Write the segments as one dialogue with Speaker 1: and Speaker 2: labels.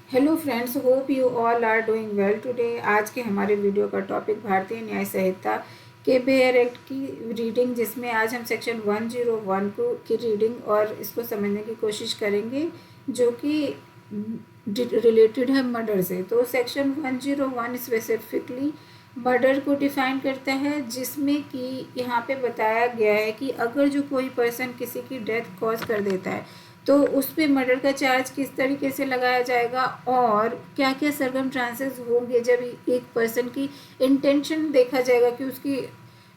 Speaker 1: Hello friends, hope you all are doing well today. आज के हमारे वीडियो का टॉपिक भारतीय न्याय संहिता के बेयर एक्ट की रीडिंग, जिसमें आज हम सेक्शन 101 को की रीडिंग और इसको समझने की कोशिश करेंगे, जो कि रिलेटेड है मर्डर से। तो सेक्शन 101 स्पेसिफिकली मर्डर को डिफाइन करता है, जिसमें कि यहाँ पे बताया गया है कि अगर जो कोई पर्सन किसी की डेथ कॉज कर देता है तो उस पर मर्डर का चार्ज किस तरीके से लगाया जाएगा और क्या क्या सरकमस्टांसेस होंगे जब एक पर्सन की इंटेंशन देखा जाएगा कि उसकी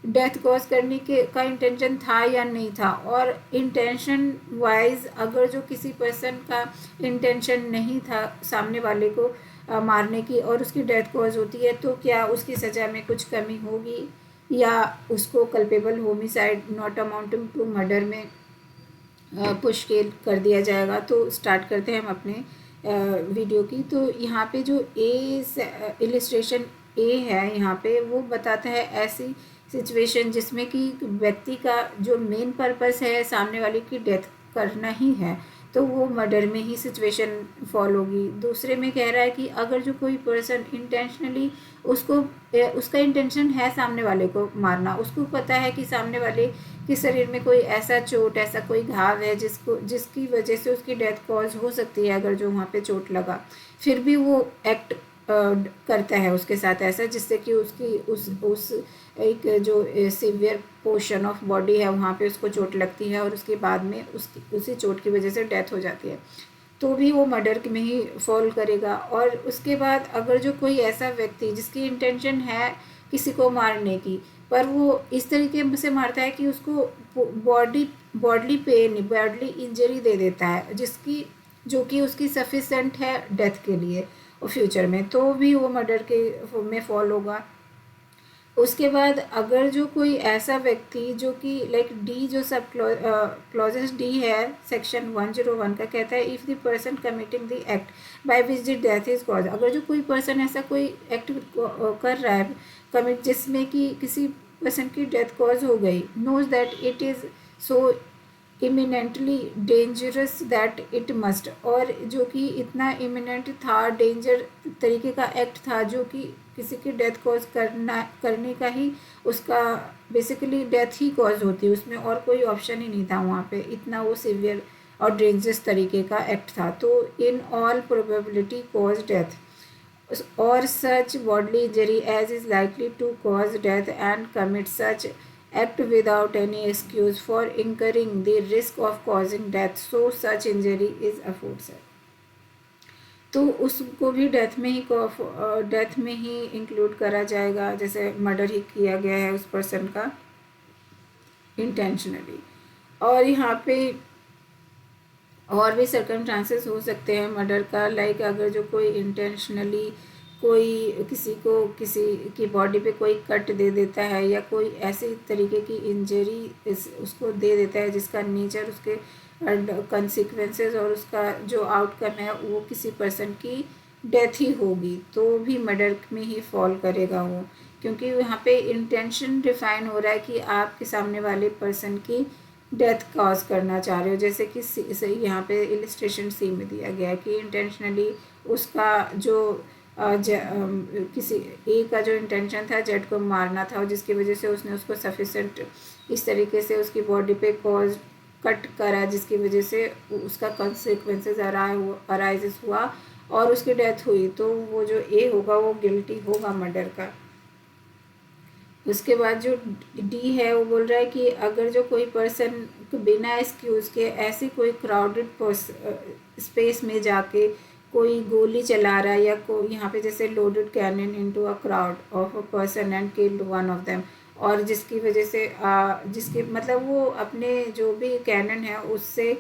Speaker 1: डेथ कॉज करने के का इंटेंशन था या नहीं था। और इंटेंशन वाइज अगर जो किसी पर्सन का इंटेंशन नहीं था सामने वाले को मारने की और उसकी डेथ कॉज होती है, तो क्या उसकी सज़ा में कुछ कमी होगी या उसको culpable homicide not amounting to murder में पुश कर दिया जाएगा। तो स्टार्ट करते हैं हम अपने वीडियो की। तो यहाँ पे जो इलिस्ट्रेशन ए है, यहाँ पे वो बताता है ऐसी सिचुएशन जिसमें कि व्यक्ति का जो मेन पर्पस है सामने वाले की डेथ करना ही है, तो वो मर्डर में ही सिचुएशन फॉल होगी। दूसरे में कह रहा है कि अगर जो कोई पर्सन इंटेंशनली उसका इंटेंशन है सामने वाले को मारना, उसको पता है कि सामने वाले कि शरीर में कोई ऐसा चोट, ऐसा कोई घाव है जिसकी वजह से उसकी डेथ कॉज हो सकती है अगर जो वहाँ पे चोट लगा, फिर भी वो एक्ट करता है उसके साथ ऐसा, जिससे कि उसकी उस एक जो सीवियर पोर्शन ऑफ बॉडी है वहाँ पे उसको चोट लगती है और उसके बाद में उसी चोट की वजह से डेथ हो जाती है, तो भी वो मर्डर में ही फॉल करेगा। और उसके बाद अगर जो कोई ऐसा व्यक्ति जिसकी इंटेंशन है किसी को मारने की, पर वो इस तरीके से मारता है कि उसको बॉडली पेन, बॉडली इंजरी दे देता है जिसकी जो कि उसकी सफिशेंट है डेथ के लिए और फ्यूचर में, तो भी वो मर्डर के में फॉल होगा। उसके बाद अगर जो कोई ऐसा व्यक्ति जो कि लाइक डी जो सब क्लॉजेस डी है सेक्शन 101 का, कहता है if the person committing the act by which the death is cause, अगर जो कोई पर्सन ऐसा कोई एक्ट कर रहा है कमिट जिसमें कि किसी पर्सन की डेथ कॉज हो गई, knows that it is so imminently dangerous that it must, और जो कि इतना इमिनेंट था, डेंजर तरीके का एक्ट था जो कि किसी की डेथ कॉज करने का ही उसका बेसिकली डेथ ही कॉज होती है, उसमें और कोई ऑप्शन ही नहीं था वहाँ पे, इतना वो सीवियर और डेंजरस तरीके का एक्ट था। तो in all probability cause death और such bodily injury as is likely to cause death and commit such act without any excuse for incurring the risk of causing death, so such injury is aforesaid। तो उसको भी death में ही include करा जाएगा, जैसे murder ही किया गया है उस पर्सन का इंटेंशनली। और यहाँ पे और भी सर्कमस्टांसेस हो सकते हैं मर्डर का, लाइक अगर जो कोई इंटेंशनली कोई किसी की बॉडी पे कोई कट दे देता है या कोई ऐसी तरीके की इंजरी उसको दे देता है जिसका नेचर, उसके कंसिक्वेंसेस और उसका जो आउटकम है वो किसी पर्सन की डेथ ही होगी, तो भी मर्डर में ही फॉल करेगा वो, क्योंकि यहाँ पे इंटेंशन डिफाइन हो रहा है कि आपके सामने वाले पर्सन की डेथ कॉज करना चाह रहे हो, जैसे कि यहाँ पे इलिस्ट्रेशन सी में दिया गया है कि इंटेंशनली उसका जो किसी ए का जो इंटेंशन था जेड को मारना था, और जिसकी वजह से उसने उसको सफिशेंट इस तरीके से उसकी बॉडी पे कॉज कट करा जिसकी वजह से उसका कंसिक्वेंसेस अराइजेस हुआ और उसकी डेथ हुई, तो वो जो ए होगा वो गिल्टी होगा मर्डर का। उसके बाद जो डी है वो बोल रहा है कि अगर जो कोई पर्सन बिना एक्सक्यूज़ के ऐसी कोई क्राउडेड स्पेस में जाके कोई गोली चला रहा है या कोई यहाँ पे जैसे loaded cannon into a crowd of a person and killed one of them, और जिसकी वजह से जिसके मतलब वो अपने जो भी कैनन है उससे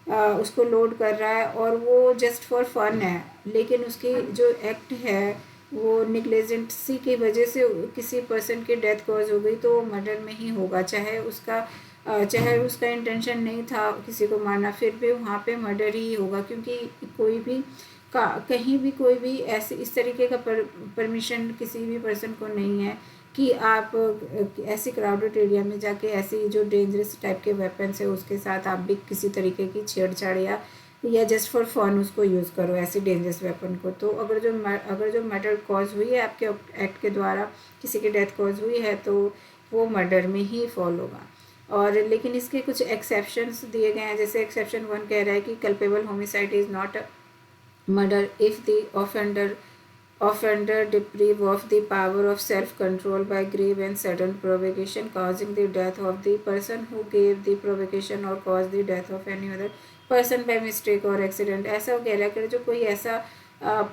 Speaker 1: उसको लोड कर रहा है और वो जस्ट फॉर फन है, लेकिन उसकी जो एक्ट है वो निग्लेजेंसी की वजह से किसी पर्सन की डेथ कॉज हो गई, तो वो मर्डर में ही होगा, चाहे उसका इंटेंशन नहीं था किसी को मारना, फिर भी वहाँ पे मर्डर ही होगा, क्योंकि कोई भी कहीं भी कोई भी ऐसे इस तरीके का परमिशन किसी भी पर्सन को नहीं है कि आप ऐसे क्राउडेड एरिया में जाके ऐसी जो डेंजरस टाइप के वेपन्स है उसके साथ आप भी किसी तरीके की छेड़छाड़ या या जस्ट फॉर फन उसको यूज़ करो ऐसे डेंजरस वेपन को। तो अगर जो मर्डर कॉज हुई है आपके एक्ट के द्वारा, किसी की डेथ कॉज हुई है, तो वो मर्डर में ही फॉल होगा। और लेकिन इसके कुछ एक्सेप्शंस दिए गए हैं। जैसे एक्सेप्शन 1 कह रहा है कि culpable homicide is not murder if the offender deprive of the power of self-control by grave and sudden provocation causing the death of the person who gave the provocation or caused the death of any other person by mistake or accident। ऐसा वो कह रहा है कि जो कोई ऐसा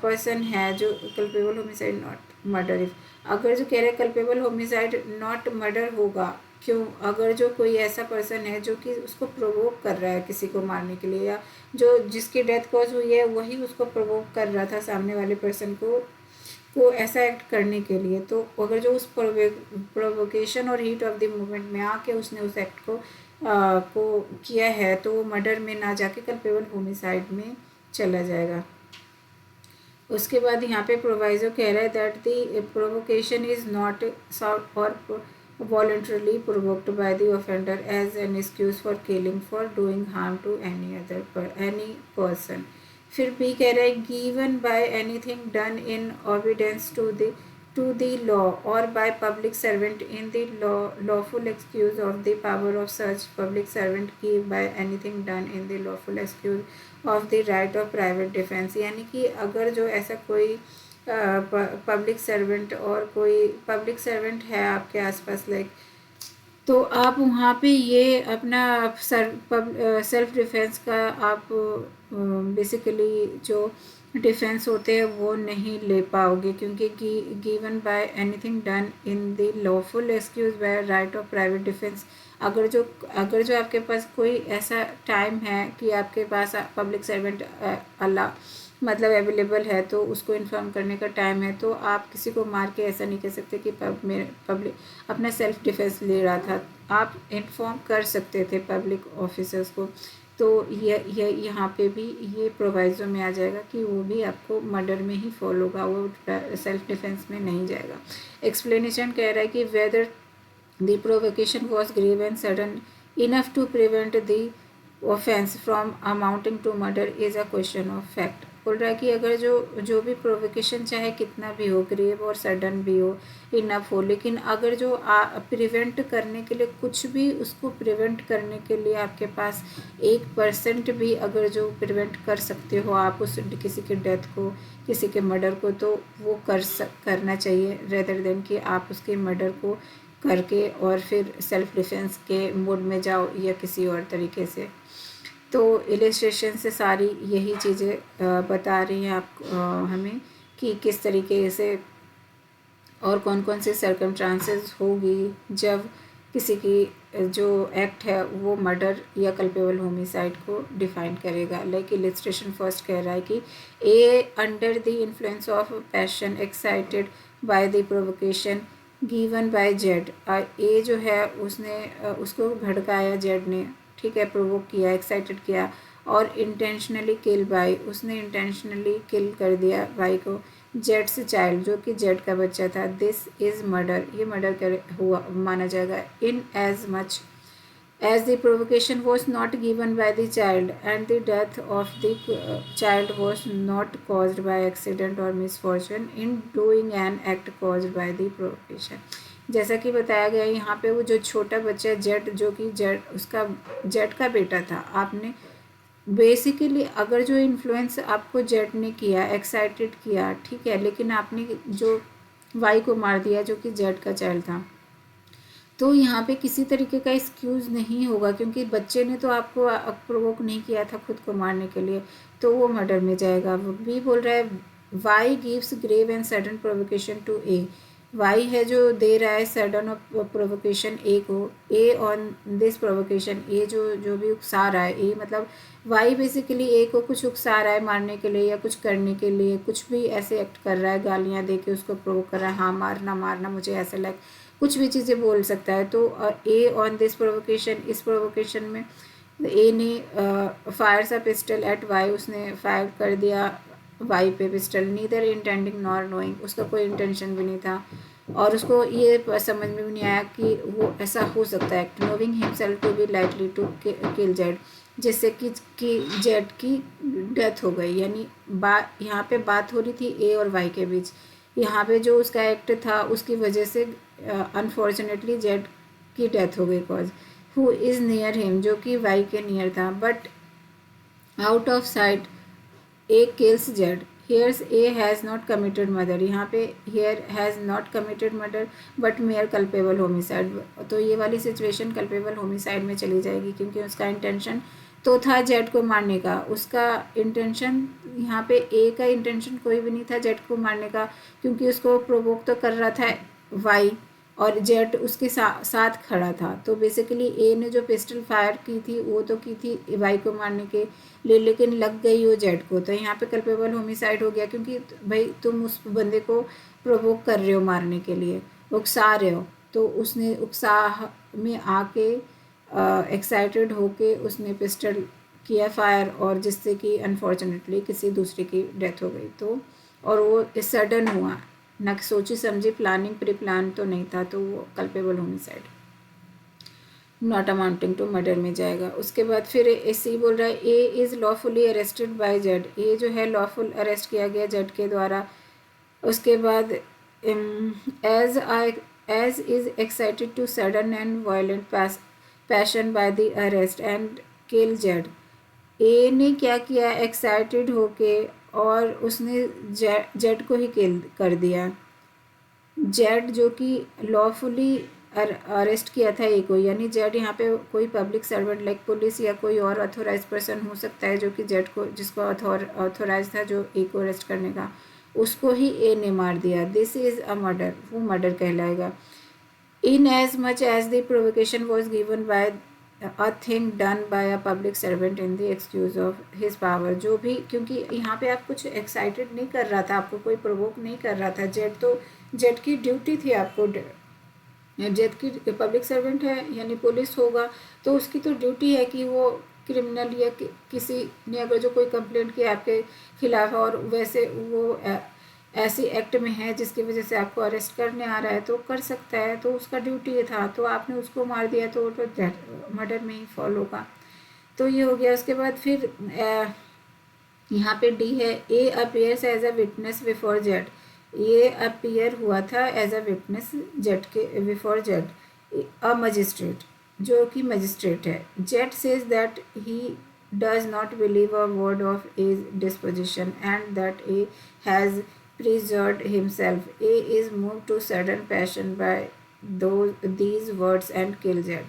Speaker 1: person है जो culpable homicide not murder if, अगर जो कह रहे हैं कल्पेबल होमिसाइड नॉट मर्डर होगा, क्यों? अगर जो कोई ऐसा पर्सन है जो कि उसको प्रोवोक कर रहा है किसी को मारने के लिए, या जो जिसकी डेथ कॉज हुई है वही उसको प्रोवोक कर रहा था सामने वाले पर्सन को ऐसा एक्ट करने के लिए, तो अगर जो उस प्रोवोकेशन और हीट ऑफ द मोमेंट में आके उसने उस एक्ट को किया है, तो वो मर्डर में ना जाके कल्पेबल होमिसाइड में चला जाएगा। उसके बाद यहाँ पे प्रोवाइजो कह रहा है that the provocation is not soft और voluntarily provoked by the offender as an excuse for killing, for doing harm to any person। फिर भी कह रहा है given by anything done in obedience to the law or by public servant in the lawful excuse of the power of such public servant give by anything done in the lawful excuse of the right of private defense। यानी कि अगर जो ऐसा कोई public servant और कोई public servant है आपके आसपास लाइक, तो आप वहाँ पे ये अपना सेल्फ डिफेंस का आप बेसिकली जो डिफेंस होते हैं वो नहीं ले पाओगे, क्योंकि given by anything done in the lawful excuse by right of private defence. अगर जो आपके पास कोई ऐसा टाइम है कि आपके पास पब्लिक सर्वेंट अल्लाह मतलब अवेलेबल है, तो उसको इन्फॉर्म करने का टाइम है, तो आप किसी को मार के ऐसा नहीं कह सकते कि पब्लिक अपना सेल्फ डिफेंस ले रहा था। आप इन्फॉर्म कर सकते थे पब्लिक ऑफिसर्स को। तो ये यहाँ पे भी ये प्रोवाइजो में आ जाएगा कि वो भी आपको मर्डर में ही फॉल होगा, वो सेल्फ डिफेंस में नहीं जाएगा। एक्सप्लेनेशन कह रहा है कि whether the provocation was grave and sudden enough to prevent the offence from amounting to murder is a question of fact. बोल रहा है कि अगर जो भी प्रोवोकेशन चाहे कितना भी हो, ग्रेव और सडन भी हो, इनफ हो, लेकिन अगर जो प्रिवेंट करने के लिए कुछ भी उसको प्रिवेंट करने के लिए आपके पास 1% भी अगर जो प्रिवेंट कर सकते हो आप उस किसी के डेथ को, किसी के मर्डर को, तो वो करना चाहिए रेदर देन कि आप उसके मर्डर को करके और फिर सेल्फ डिफेंस के मोड में जाओ या किसी और तरीके से। तो इलस्ट्रेशन से सारी यही चीज़ें बता रही हैं आप हमें कि किस तरीके से और कौन कौन सी सर्कमस्टांसेस होगी जब किसी की जो एक्ट है वो मर्डर या कल्पेबल होमिसाइड को डिफाइन करेगा। लाइक इलस्ट्रेशन फर्स्ट कह रहा है कि A under the influence of passion excited by the provocation given by Z. A जो है उसने उसको भड़काया जेड ने, ठीक है, प्रोवोक किया, एक्साइटेड किया, और इंटेंशनली किल बाय, उसने इंटेंशनली किल कर दिया बाई को जेड से चाइल्ड, जो कि जेड का बच्चा था। दिस इज़ मर्डर, ये मर्डर कर हुआ माना जाएगा in as much as the provocation was not given by the child and the death of the child was not caused by accident और misfortune in doing an act caused by the provocation. जैसा कि बताया गया यहाँ पे वो जो छोटा बच्चा जेड, जो कि जेड का बेटा था, आपने बेसिकली अगर जो इन्फ्लुएंस आपको जेड ने किया, एक्साइटेड किया, ठीक है, लेकिन आपने जो वाई को मार दिया जो कि जेड का चाइल्ड था, तो यहाँ पे किसी तरीके का एक्सक्यूज़ नहीं होगा, क्योंकि बच्चे ने तो आपको प्रोवोक नहीं किया था खुद को मारने के लिए, तो वो मर्डर में जाएगा। वो भी बोल रहा है Y gives grave and sudden provocation to A, Y है जो दे रहा है सडन प्रोवोकेशन ए को, A on this provocation, A जो भी उकसा रहा है, ए मतलब वाई बेसिकली ए को कुछ उकसा रहा है मारने के लिए या कुछ करने के लिए, कुछ भी ऐसे एक्ट कर रहा है, गालियाँ दे के उसको प्रोवोक कर रहा है, हाँ मारना मुझे ऐसा लाइक कुछ भी चीज़ें बोल सकता है। तो ए ऑन दिस प्रोवोकेशन, इस प्रोवोकेशन में ए ने fires a pistol at Y, उसने फायर कर दिया वाई पे pistol, neither intending nor knowing, उसका कोई इंटेंशन भी नहीं था और उसको ये समझ में भी नहीं आया कि वो ऐसा हो सकता है, knowing himself to be likely to kill Z, जिससे कि जेड की डेथ हो गई। यानी यहाँ पे बात हो रही थी ए और वाई के बीच। यहाँ पे जो उसका एक्ट था उसकी वजह से अनफॉर्चुनेटली जेड की डेथ हो गई। Cause who is near him, जो कि वाई के नियर था, but out of sight A kills Z. Here's A has not committed murder, यहाँ पे here has not committed murder but merely culpable homicide. तो ये वाली सिचुएशन कल्पेबल होमिसाइड में चली जाएगी, क्योंकि उसका इंटेंशन तो था जेड को मारने का। उसका इंटेंशन यहाँ पे ए का इंटेंशन कोई भी नहीं था जेड को मारने का, क्योंकि उसको प्रोवोक तो कर रहा था वाई और जेड उसके साथ खड़ा था। तो बेसिकली ए ने जो पिस्टल फायर की थी वो तो की थी वाई को मारने के लिए, लेकिन लग गई वो जेड को। तो यहाँ पे कल्पेबल होमिसाइड हो गया, क्योंकि भाई तुम उस बंदे को प्रोवोक कर रहे हो मारने के लिए, उकसा रहे हो। तो उसने उत्साह में आके एक्साइटेड होके उसने पिस्टल किया फायर, और जिससे कि अनफॉर्चुनेटली किसी दूसरे की डेथ हो गई। तो और वो सडन हुआ, न सोची समझी प्लानिंग प्री प्लान तो नहीं था, तो वो culpable homicide not amounting to murder में जाएगा। उसके बाद फिर सी बोल रहा है A is lawfully arrested by Z. A जो है लॉफुल अरेस्ट किया गया जेड के द्वारा। उसके बाद as is excited to sudden and violent passion by the arrest and kill Z. A ने क्या किया, एक्साइटेड होके और उसने जेड को ही किल कर दिया। जेड जो कि लॉफुली अरेस्ट किया था ए को, यानी जेड यहाँ पे कोई पब्लिक सर्वेंट लाइक पुलिस या कोई और अथोराइज पर्सन हो सकता है जो कि जेड को, जिसको अथोराइज था जो ए को अरेस्ट करने का, उसको ही ए ने मार दिया। दिस इज़ अ मर्डर, वो मर्डर कहलाएगा। In as much as the provocation was given by a thing done by a public servant in the excuse of his power. जो भी, क्योंकि यहाँ पे आप कुछ एक्साइटेड नहीं कर रहा था, आपको कोई प्रोवोक नहीं कर रहा था जेड, तो जेड की ड्यूटी थी आपको, जेड की पब्लिक सर्वेंट है यानी पुलिस होगा, तो उसकी तो ड्यूटी है कि वो क्रिमिनल या किसी ने अगर जो कोई कंप्लेंट किया आपके खिलाफ और वैसे वो ऐसी एक्ट में है जिसकी वजह से आपको अरेस्ट करने आ रहा है तो कर सकता है, तो उसका ड्यूटी था। तो आपने उसको मार दिया तो मर्डर में ही फॉल होगा। तो ये हो गया। उसके बाद फिर यहाँ पे डी है A appears as a witness before Z. ये अपीयर हुआ था एज अ विटनेस जेड के बिफोर जेड, अ मजिस्ट्रेट, जो कि मजिस्ट्रेट है। Z says that he does not believe a word of A's disposition and that A has preserved himself. A is moved to sudden passion by these words and kill Z.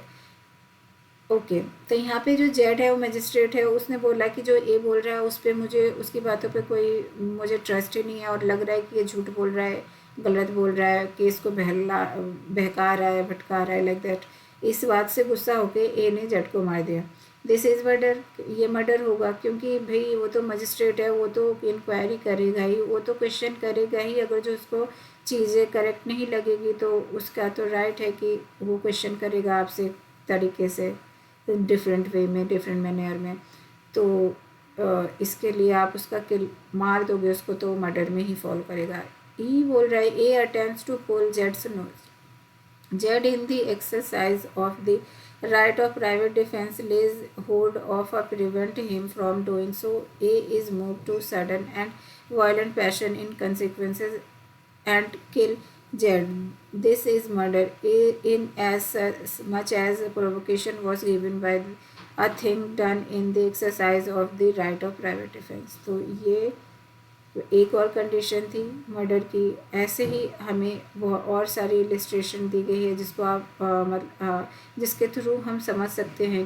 Speaker 1: Okay तो यहाँ पे जो Z है वो magistrate है, उसने बोला कि जो ए बोल रहा है उस पर मुझे उसकी बातों पे कोई मुझे ट्रस्ट ही नहीं है और लग रहा है कि ये झूठ बोल रहा है, गलत बोल रहा है, केस को बहका रहा है, भटका रहा है, लाइक दैट। इस बात से गुस्सा होके ए ने जेड को मार दिया। दिस इज़ मर्डर, ये मर्डर होगा, क्योंकि भाई वो तो मजिस्ट्रेट है, वो तो इंक्वायरी करेगा ही, वो तो क्वेश्चन करेगा ही। अगर जो उसको चीज़ें करेक्ट नहीं लगेगी तो उसका तो राइट है कि वो क्वेश्चन करेगा आपसे तरीके से, डिफरेंट वे में, डिफरेंट मैनर में। तो इसके लिए आप उसका किल मार दोगे उसको तो मर्डर में ही फॉल करेगा। ई बोल रहा है ए अटेम्प्ट्स टू पुल जेड्स nose. Z in the exercise of the right of private defense lays hold of or prevent him from doing so. A is moved to sudden and violent passion in consequences and kill Z. This is murder. A in as much as provocation was given by a thing done in the exercise of the right of private defense. तो ये एक और condition थी murder की। ऐसे ही हमें बहुत और सारी इलिस्ट्रेशन दी गई है जिसको आप जिसके थ्रू हम समझ सकते हैं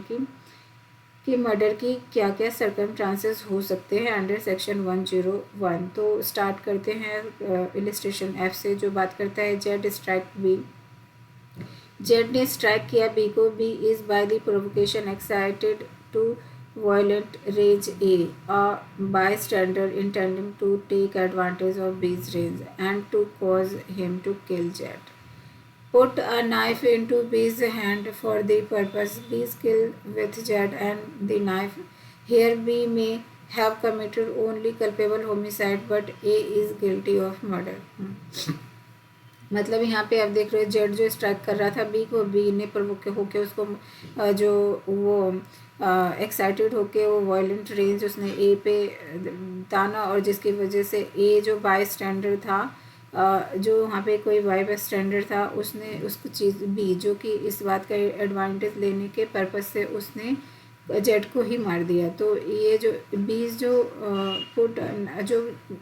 Speaker 1: कि मर्डर की क्या क्या सर्कमस्टांसेस हो सकते हैं अंडर सेक्शन 101। तो स्टार्ट करते हैं इलिस्ट्रेशन एफ से, जो बात करता है जेड स्ट्राइक बी। जेड ने स्ट्राइक किया बी को। B is by the provocation excited to violent rage a bystander intending to take advantage of B's rage and to cause him to kill Jet. Put a knife into B's hand for the purpose. B's killed with Jet and the knife. Here B may have committed only culpable homicide but A is guilty of murder. मतलब यहाँ पे आप देख रहे हो Z जो strike कर रहा था बी को, बी ने प्रमुख होके उसको जो वो एक्साइटेड होके वो वायलेंट रेंज उसने ए पे ताना, और जिसकी वजह से ए जो बाई स्टैंडर्ड था, जो वहाँ पे कोई बाई स्टैंडर्ड था, उसने उसको चीज़ बी जो कि इस बात का एडवांटेज लेने के पर्पज़ से उसने जेड को ही मार दिया। तो ये जो बी जो फुट जो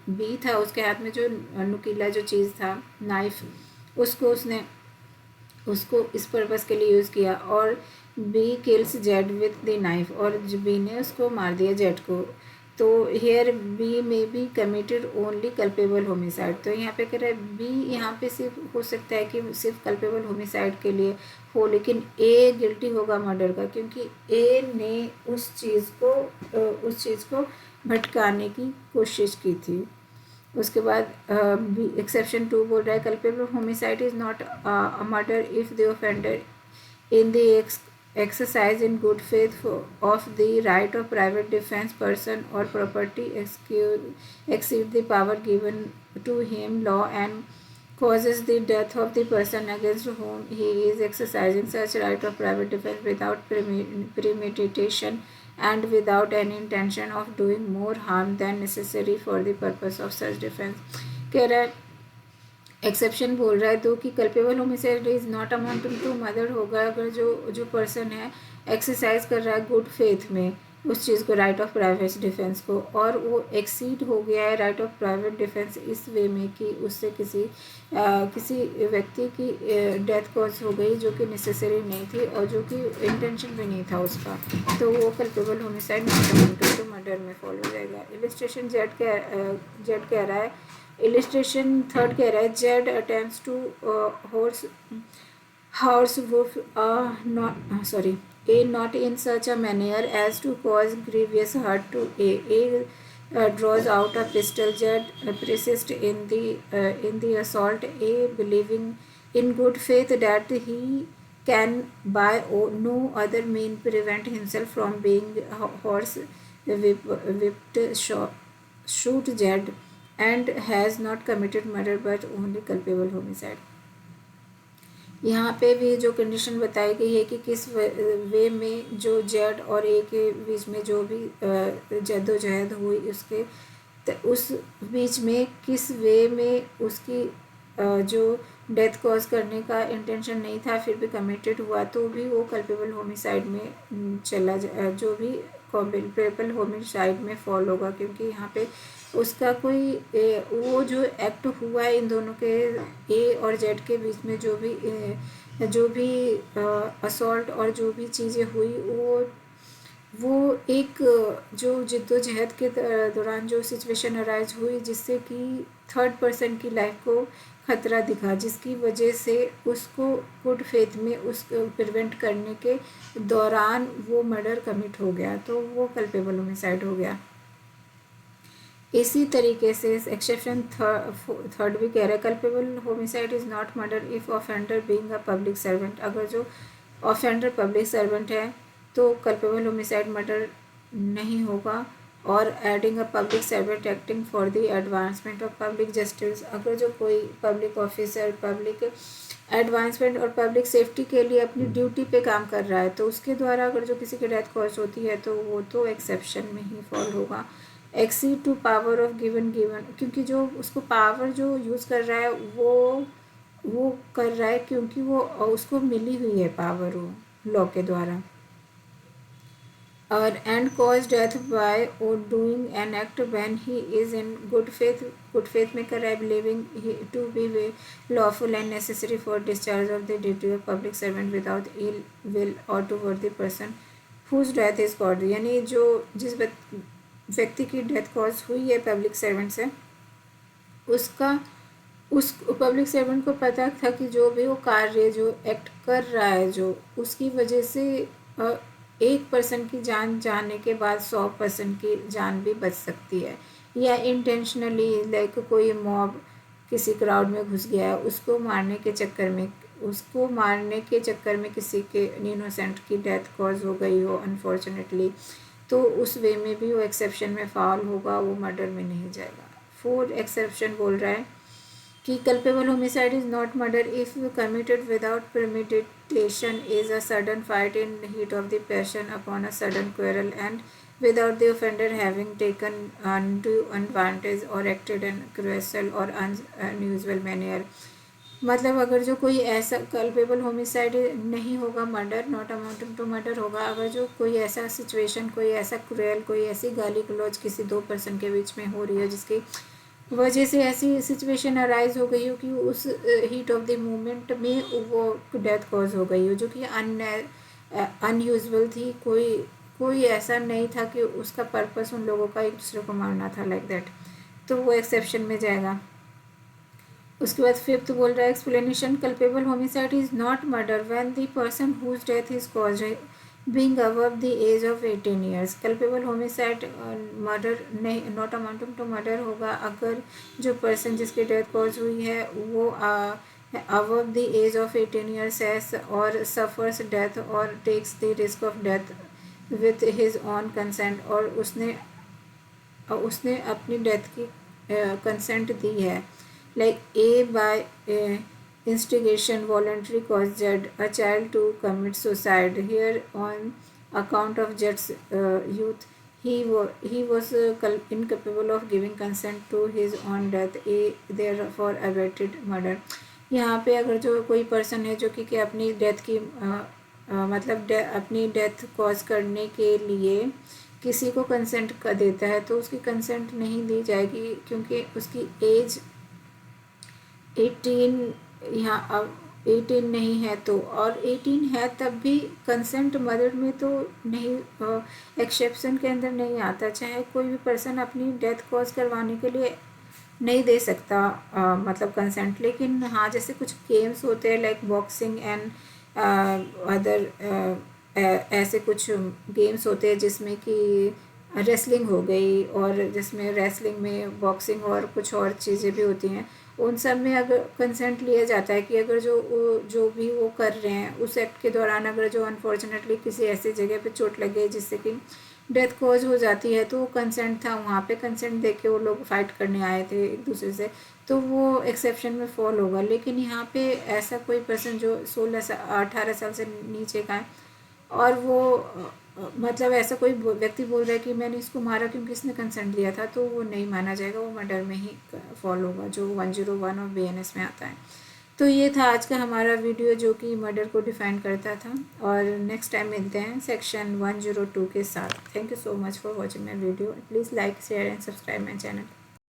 Speaker 1: बी था उसके हाथ में जो नुकीला जो चीज़ था नाइफ, उसको इस पर्पज़ के लिए यूज़ किया, और B kills Z with the knife, और बी ने उसको मार दिया जेड को। तो हेयर बी में B committed only culpable homicide. तो यहाँ पे कह रहा है बी यहाँ पे सिर्फ हो सकता है कि सिर्फ कल्पेबल होमिसाइड के लिए हो, लेकिन ए गिल्टी होगा मर्डर का, क्योंकि ए ने उस चीज़ को भटकाने की कोशिश की थी। उसके बाद एक्सेप्शन 2 बोल रहा है culpable homicide is not a murder if the offender in the exercise in good faith of the right of private defense, person or property exceed the power given to him law and causes the death of the person against whom he is exercising such right of private defense without premeditation and without any intention of doing more harm than necessary for the purpose of such defense। कह रहा है exception बोल रहा है तो कि culpable homicide is not amounting to murder होगा अगर जो पर्सन है एक्सरसाइज कर रहा है गुड फेथ में उस चीज़ को, राइट ऑफ प्राइवेट डिफेंस को, और वो एक्सीड हो गया है राइट ऑफ प्राइवेट डिफेंस इस वे में कि उससे किसी व्यक्ति की डेथ कॉज हो गई जो कि नेसेसरी नहीं थी और जो कि इंटेंशन भी नहीं था उसका, तो वो culpable homicide not amounting to murder में फॉलो हो जाएगा। इलिस्ट्रेशन जेड कह रहा है, इलिस्ट्रेशन थर्ड कह रहा है Z attempts to horse woof not in such a manner as to cause grievous hurt to A draws out a pistol. Jed persists in the assault. A believing in good faith that he can by no other means prevent himself from being horse whipped shoot Jed and has not committed murder but only culpable homicide। यहाँ पे भी जो condition बताई गई है कि किस वे में जो जेड और ए के बीच में जो भी जद्दोजहद हुई उसके उस बीच में किस वे में उसकी जो डेथ कॉज करने का इंटेंशन नहीं था फिर भी कमिटेड हुआ तो भी वो कल्पेबल होमिसाइड में चला जो भी कल्पेबल होमिसाइड में फॉल होगा, क्योंकि यहाँ पे उसका कोई वो जो एक्ट हुआ है इन दोनों के ए और जेड के बीच में जो भी असॉल्ट और जो भी चीज़ें हुई वो एक जो जिद्दोजहद के दौरान जो सिचुएशन अराइज हुई जिससे कि थर्ड पर्सन की लाइफ को ख़तरा दिखा, जिसकी वजह से उसको गुड फेथ में उस प्रिवेंट करने के दौरान वो मर्डर कमिट हो गया, तो वो कल्पेबल होमिसाइड हो गया। इसी तरीके से एक्सेप्शन थर्ड भी कह रहा है culpable homicide is not murder if offender being a public servant. अगर जो ऑफेंडर पब्लिक सर्वेंट है तो कल्पेबल होमिसाइड मर्डर नहीं होगा। और adding a public servant acting for the advancement of public justice, अगर जो कोई पब्लिक ऑफिसर पब्लिक एडवांसमेंट और पब्लिक सेफ्टी के लिए अपनी ड्यूटी पे काम कर रहा है तो उसके द्वारा अगर जो किसी की डेथ कॉज होती है तो वो तो एक्सेप्शन में ही फॉल होगा। Exceed to power of given क्योंकि जो उसको पावर जो यूज़ कर रहा है वो कर रहा है क्योंकि वो उसको मिली हुई है पावर वो लॉ के द्वारा। और एंड कॉज डेथ बाय और doing an act when he is in good faith में कर रहा है believing to be lawful and necessary for discharge of the duty of public servant without ill will और toward the person whose death is caused. यानी जो जिस व्यक्ति की डेथ कॉज हुई है पब्लिक सर्वेंट से उस पब्लिक सर्वेंट को पता था कि जो भी वो कार्य जो एक्ट कर रहा है जो उसकी वजह से एक पर्सन की जान जाने के बाद 100 पर्सन की जान भी बच सकती है, या इंटेंशनली लाइक कोई मॉब किसी क्राउड में घुस गया है उसको मारने के चक्कर में किसी के इनोसेंट की डेथ कॉज हो गई हो अनफॉर्चुनेटली, तो उस वे में भी वो एक्सेप्शन में फॉल होगा, वो मर्डर में नहीं जाएगा। 4 एक्सेप्शन बोल रहा है कि culpable homicide is not murder if committed without premeditation, is a sudden fight in heat of the passion upon a sudden quarrel, and without the offender having taken undue advantage or acted in cruel or unusual manner. मतलब अगर जो कोई ऐसा culpable homicide नहीं होगा, murder not amounting to murder होगा, अगर जो कोई ऐसा सिचुएशन, कोई ऐसा क्रूएल, कोई ऐसी गाली गलौज किसी दो पर्सन के बीच में हो रही है जिसकी वजह से ऐसी सिचुएशन अराइज हो गई हो कि उस हीट ऑफ द मोमेंट में वो डेथ कॉज हो गई हो, जो कि अनयूजुअल थी, कोई ऐसा नहीं था कि उसका पर्पस उन लोगों का एक दूसरे को मारना था, लाइक दैट, तो वो एक्सेप्शन में जाएगा। उसके बाद फिफ्थ बोल रहा है explanation, culpable homicide is not murder when the person whose death is caused being above the age of 18 years. Culpable homicide murder नहीं, नॉट अमाउंटिंग टू मर्डर होगा अगर जो पर्सन जिसकी डेथ कॉज हुई है वो above the age of 18 years है और सफर्स डेथ और takes the risk of death with his own consent, और उसने अपनी डेथ की कंसेंट दी है, like A by instigation voluntary caused a child to commit suicide. Here on account of Jed's youth, he was incapable of giving consent to his own death. A therefore abetted murder. यहाँ पे अगर जो कोई person है जो कि अपनी death की मतलब अपनी डेथ कॉज करने के लिए किसी को कंसेंट कर देता है तो उसकी कंसेंट नहीं दी जाएगी, क्योंकि उसकी एज 18 यहाँ अब 18 नहीं है तो, और 18 है तब भी कंसेंट मर्डर में तो नहीं, एक्सेप्शन के अंदर नहीं आता, चाहे कोई भी पर्सन अपनी डेथ कॉज करवाने के लिए नहीं दे सकता मतलब कंसेंट। लेकिन हाँ, जैसे कुछ गेम्स होते हैं लाइक बॉक्सिंग एंड अदर ऐसे कुछ गेम्स होते हैं जिसमें कि रेसलिंग हो गई, और जिसमें रेसलिंग में बॉक्सिंग और कुछ और चीज़ें भी होती हैं, उन सब में अगर कंसेंट लिया जाता है कि अगर जो भी वो कर रहे हैं उस एक्ट के दौरान अगर जो अनफॉर्चुनेटली किसी ऐसी जगह पे चोट लगे जिससे कि डेथ कॉज हो जाती है तो वो कंसेंट था, वहाँ पे कंसेंट दे के वो लोग फाइट करने आए थे एक दूसरे से, तो वो एक्सेप्शन में फॉल होगा। लेकिन यहाँ पे ऐसा कोई पर्सन जो 18 साल से नीचे का है और वो मतलब ऐसा कोई व्यक्ति बोल रहा है कि मैंने इसको मारा क्योंकि इसने कंसेंट दिया था, तो वो नहीं माना जाएगा, वो मर्डर में ही फॉल होगा जो 101 और BNS में आता है। तो ये था आज का हमारा वीडियो जो कि मर्डर को डिफाइन करता था, और नेक्स्ट टाइम मिलते हैं सेक्शन 102 के साथ। Thank you so much for watching my video. Please like share and subscribe my channel.